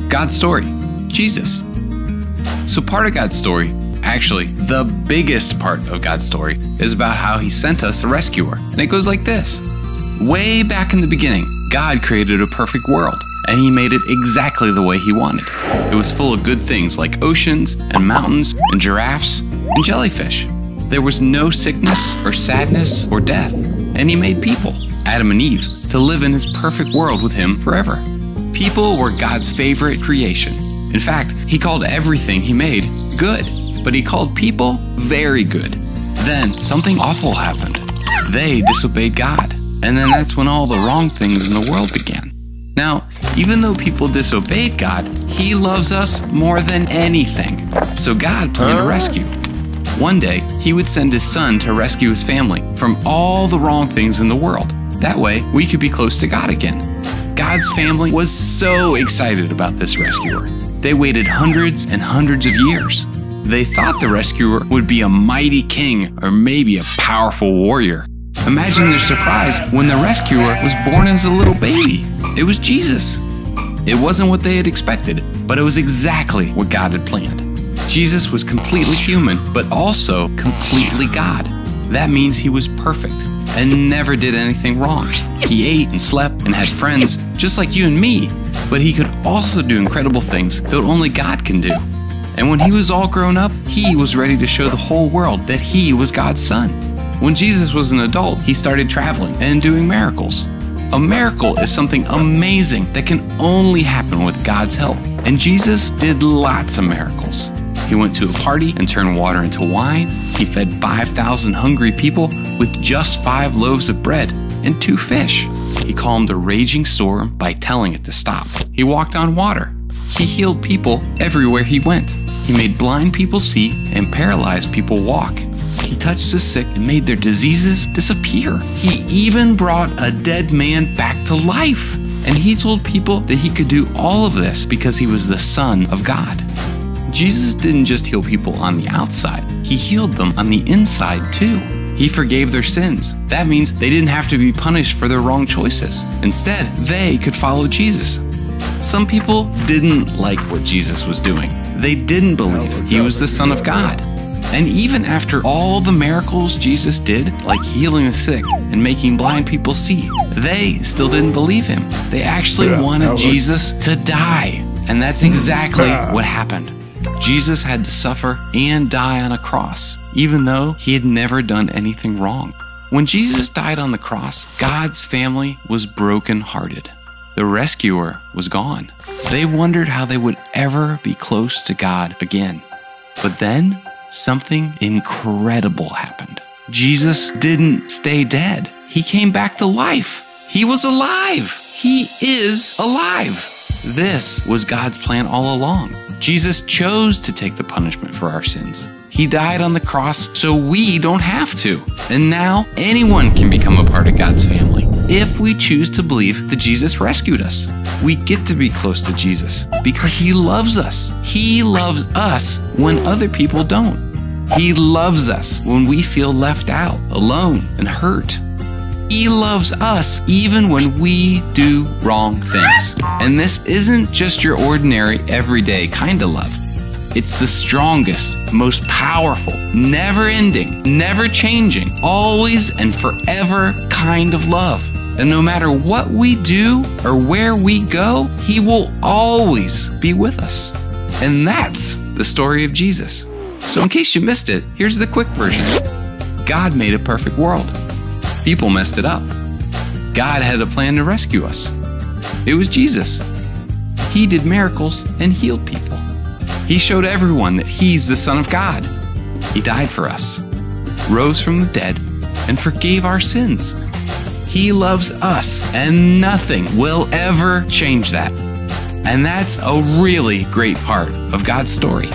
God's story, Jesus. So part of God's story, actually the biggest part of God's story, is about how he sent us a rescuer. And it goes like this. Way back in the beginning, God created a perfect world, and he made it exactly the way he wanted. It was full of good things like oceans and mountains and giraffes and jellyfish. There was no sickness or sadness or death, and he made people, Adam and Eve, to live in his perfect world with him forever. People were God's favorite creation. In fact, he called everything he made good, but he called people very good. Then something awful happened. They disobeyed God, and then that's when all the wrong things in the world began. Now, even though people disobeyed God, he loves us more than anything. So God planned a rescue. One day, he would send his son to rescue his family from all the wrong things in the world. That way, we could be close to God again. God's family was so excited about this rescuer. They waited hundreds and hundreds of years. They thought the rescuer would be a mighty king or maybe a powerful warrior. Imagine their surprise when the rescuer was born as a little baby. It was Jesus. It wasn't what they had expected, but it was exactly what God had planned. Jesus was completely human, but also completely God. That means he was perfect and never did anything wrong. He ate and slept and had friends, just like you and me, but he could also do incredible things that only God can do. And when he was all grown up, he was ready to show the whole world that he was God's son. When Jesus was an adult, he started traveling and doing miracles. A miracle is something amazing that can only happen with God's help. And Jesus did lots of miracles. He went to a party and turned water into wine. He fed 5,000 hungry people with just 5 loaves of bread and 2 fish. He calmed a raging storm by telling it to stop. He walked on water. He healed people everywhere he went. He made blind people see and paralyzed people walk. He touched the sick and made their diseases disappear. He even brought a dead man back to life. And he told people that he could do all of this because he was the Son of God. Jesus didn't just heal people on the outside, he healed them on the inside too. He forgave their sins. That means they didn't have to be punished for their wrong choices. Instead, they could follow Jesus. Some people didn't like what Jesus was doing. They didn't believe he was the Son of God. And even after all the miracles Jesus did, like healing the sick and making blind people see, they still didn't believe him. They actually wanted Jesus to die. And that's exactly what happened. Jesus had to suffer and die on a cross, even though he had never done anything wrong. When Jesus died on the cross, God's family was brokenhearted. The rescuer was gone. They wondered how they would ever be close to God again. But then something incredible happened. Jesus didn't stay dead. He came back to life. He was alive. He is alive. This was God's plan all along. Jesus chose to take the punishment for our sins. He died on the cross so we don't have to. And now anyone can become a part of God's family if we choose to believe that Jesus rescued us. We get to be close to Jesus because he loves us. He loves us when other people don't. He loves us when we feel left out, alone, and hurt. He loves us even when we do wrong things. And this isn't just your ordinary, everyday kind of love. It's the strongest, most powerful, never-ending, never-changing, always and forever kind of love. And no matter what we do or where we go, he will always be with us. And that's the story of Jesus. So in case you missed it, here's the quick version. God made a perfect world. People messed it up. God had a plan to rescue us. It was Jesus. He did miracles and healed people. He showed everyone that he's the Son of God. He died for us, rose from the dead, and forgave our sins. He loves us, and nothing will ever change that. And that's a really great part of God's story.